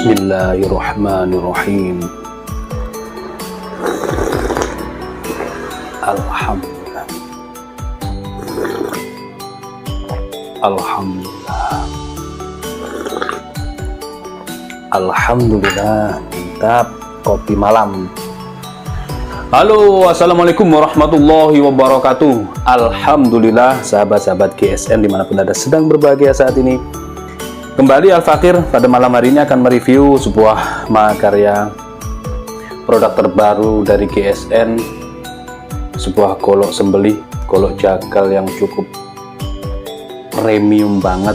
Bismillahirrahmanirrahim. Alhamdulillah. Alhamdulillah. Alhamdulillah. Mantap. Kopi malam. Halo, assalamualaikum warahmatullahi wabarakatuh. Alhamdulillah, sahabat-sahabat GSN dimanapun Anda sedang berbahagia saat ini. Kembali Al-Fakir pada malam hari ini akan mereview sebuah mahakarya produk terbaru dari GSN, sebuah golok sembelih, golok jagal yang cukup premium banget.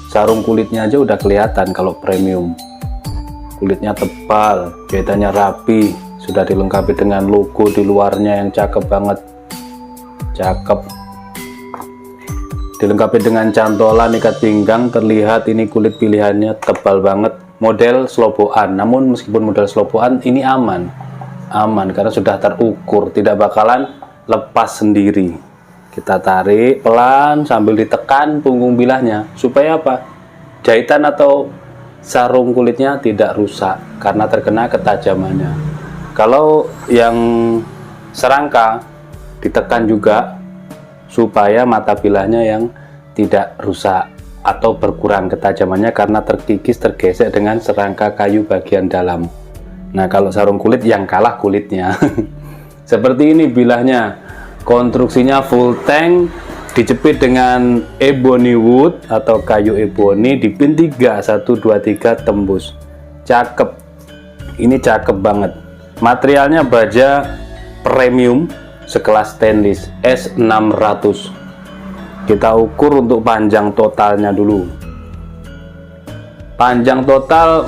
Sarung kulitnya aja udah kelihatan kalau premium. Kulitnya tebal, jahitannya rapi, sudah dilengkapi dengan logo di luarnya yang cakep banget. Cakep. Dilengkapi dengan cantolan ikat pinggang, terlihat ini kulit pilihannya tebal banget, model sloboan. Namun meskipun model sloboan ini aman karena sudah terukur, tidak bakalan lepas sendiri. Kita tarik pelan sambil ditekan punggung bilahnya supaya apa? Jahitan atau sarung kulitnya tidak rusak karena terkena ketajamannya. Kalau yang serangka ditekan juga supaya mata bilahnya yang tidak rusak atau berkurang ketajamannya karena terkikis tergesek dengan serangka kayu bagian dalam. Nah, kalau sarung kulit yang kalah kulitnya. Seperti ini bilahnya, konstruksinya full tank, dijepit dengan ebony wood atau kayu ebony di pin 3, 1, 2, 3 tembus. Cakep, ini cakep banget. Materialnya baja premium sekelas stainless S600. Kita ukur untuk panjang totalnya dulu. Panjang total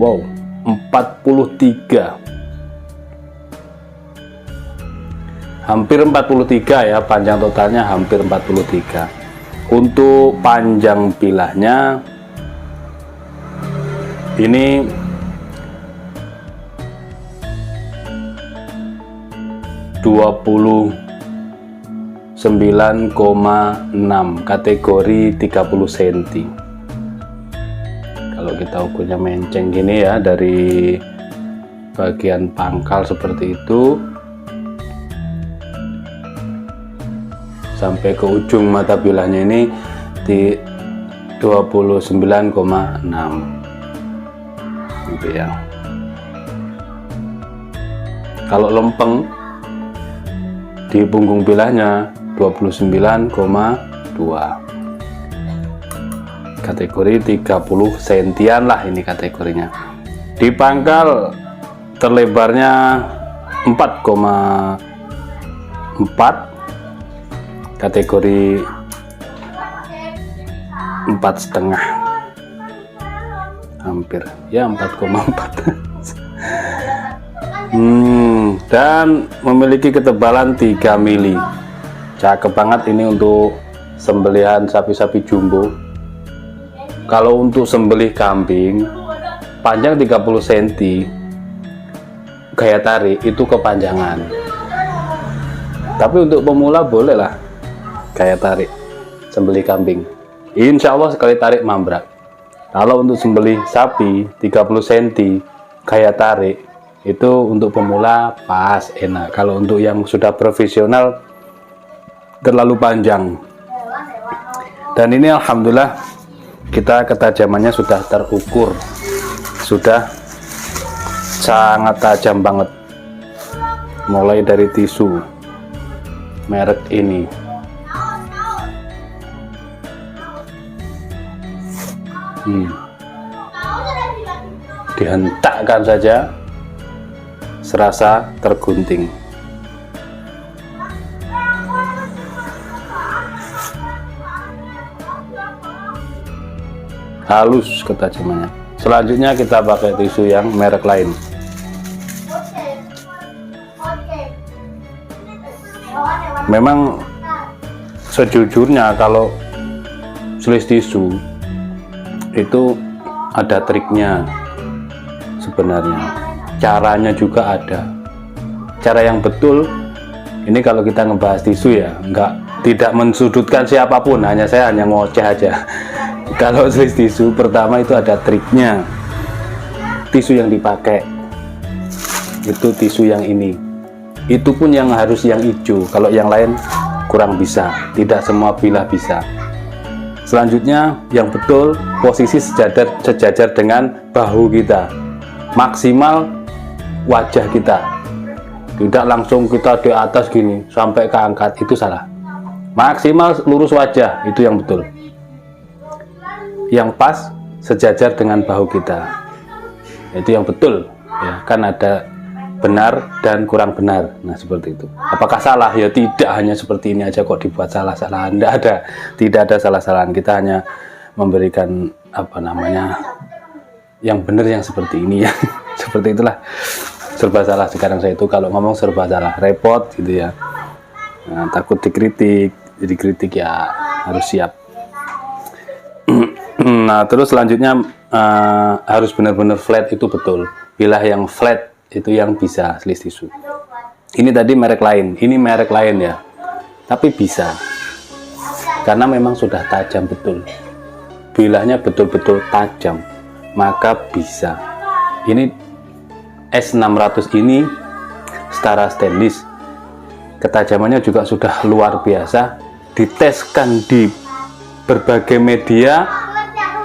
wow 43, hampir 43 ya, panjang totalnya hampir 43. Untuk panjang bilahnya ini 29,6, kategori 30 cm. Kalau kita ukurnya menceng gini ya, dari bagian pangkal seperti itu sampai ke ujung mata bilahnya ini di 29,6 gitu ya. Kalau lempeng di punggung bilahnya 29,2, kategori 30 sentian lah ini kategorinya. Di pangkal terlebarnya 4,4, kategori 4,5, hampir ya 4,4. Dan memiliki ketebalan 3 mili. Cakep banget ini untuk sembelihan sapi-sapi jumbo. Kalau untuk sembelih kambing panjang 30 cm, gaya tarik itu kepanjangan. Tapi untuk pemula boleh lah gaya tarik sembelih kambing, insya Allah sekali tarik mambrak. Kalau untuk sembelih sapi 30 cm gaya tarik itu untuk pemula pas, enak. Kalau untuk yang sudah profesional terlalu panjang. Dan ini alhamdulillah kita ketajamannya sudah terukur, sudah sangat tajam banget, mulai dari tisu merek ini. Dihentakkan saja serasa tergunting. Halus ketajamannya. Selanjutnya kita pakai tisu yang merek lain. Memang sejujurnya kalau slice tisu itu ada triknya sebenarnya, caranya juga ada, cara yang betul. Ini kalau kita ngebahas tisu ya, tidak mensudutkan siapapun, saya hanya ngoceh aja. Kalau slice tisu pertama itu ada triknya. Tisu yang dipakai itu tisu yang ini, itu pun yang harus yang hijau, kalau yang lain kurang bisa, tidak semua bilah bisa. Selanjutnya yang betul, posisi sejajar dengan bahu kita, maksimal wajah kita, tidak langsung kita di atas gini sampai keangkat, itu salah. Maksimal lurus wajah, itu yang betul, yang pas sejajar dengan bahu kita, itu yang betul ya. Kan ada benar dan kurang benar, nah seperti itu. Apakah salah? Ya tidak, hanya seperti ini aja kok dibuat salah-salahan. Tidak ada salah-salahan, kita hanya memberikan yang benar, yang seperti ini ya. Seperti itulah, serba salah sekarang saya itu kalau ngomong, serba salah, repot gitu ya. Nah, takut dikritik, jadi kritik ya harus siap. Nah terus selanjutnya harus benar-benar flat, itu betul. Bilah yang flat itu yang bisa slice tisu. Ini tadi merek lain, ini merek lain ya, tapi bisa karena memang sudah tajam betul, bilahnya betul-betul tajam, maka bisa. Ini S600 ini setara stainless, ketajamannya juga sudah luar biasa, diteskan di berbagai media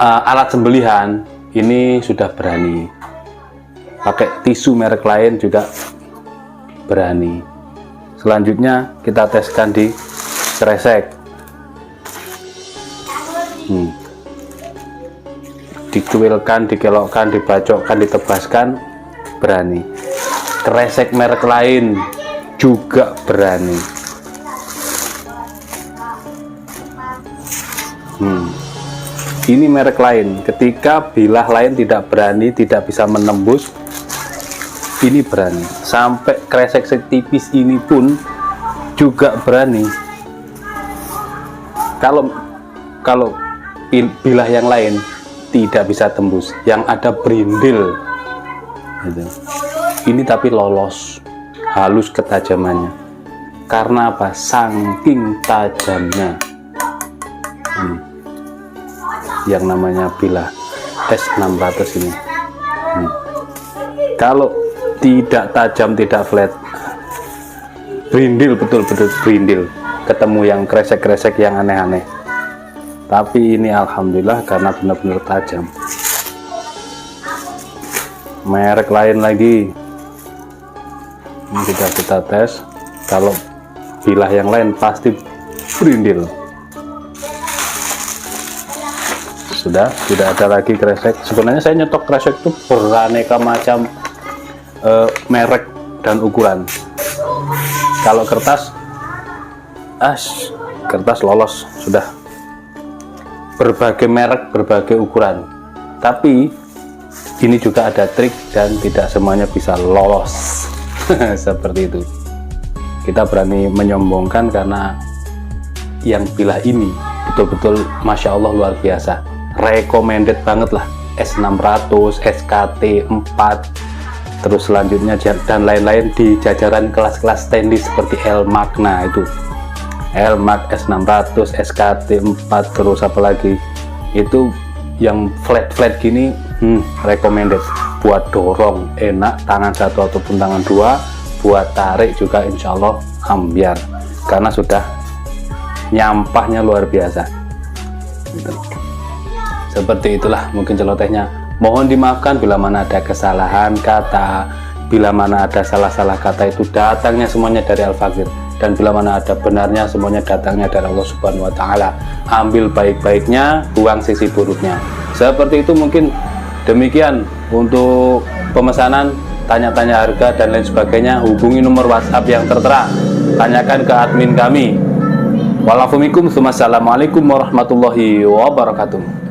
alat sembelihan, ini sudah berani. Pakai tisu merek lain juga berani. Selanjutnya kita teskan di kresek. Dikuilkan, dikelokkan, dibacokkan, ditebaskan, berani. Kresek merek lain juga berani. Ini merek lain, ketika bilah lain tidak berani, tidak bisa menembus, ini berani. Sampai kresek setipis ini pun juga berani. Kalau kalau bilah yang lain tidak bisa tembus, yang ada berindil gitu. Ini tapi lolos, halus ketajamannya. Karena apa? Saking tajamnya yang namanya bilah S600 ini. Kalau tidak tajam, tidak flat, berindil, betul-betul berindil, ketemu yang kresek-kresek yang aneh-aneh. Tapi ini alhamdulillah karena benar-benar tajam. Merek lain lagi, ini sudah kita tes. Kalau bilah yang lain pasti berindil. Sudah tidak ada lagi kresek. Sebenarnya saya nyetok kresek itu beraneka macam merek dan ukuran. Kalau kertas, kertas lolos sudah. Berbagai merek, berbagai ukuran. Tapi ini juga ada trik dan tidak semuanya bisa lolos. Seperti itu. Kita berani menyombongkan karena yang bilah ini betul-betul Masya Allah luar biasa. Recommended banget lah. S600, SKT 4, terus selanjutnya dan lain-lain di jajaran kelas-kelas stainless seperti Elmac. Nah itu Elmac S600, SKT 4, terus apa lagi itu yang flat gini, recommended buat dorong enak, tangan satu ataupun tangan dua, buat tarik juga insya Allah ambiar karena sudah nyampahnya luar biasa gitu. Seperti itulah mungkin celotehnya. Mohon dimaafkan bila mana ada kesalahan kata, bila mana ada salah-salah kata, itu datangnya semuanya dari Al-Fakir, dan bila mana ada benarnya semuanya datangnya dari Allah Subhanahu wa Ta'ala. Ambil baik-baiknya, buang sisi buruknya. Seperti itu mungkin. Demikian untuk pemesanan, tanya-tanya harga dan lain sebagainya, hubungi nomor WhatsApp yang tertera, tanyakan ke admin kami. Wassalamualaikum warahmatullahi wabarakatuh.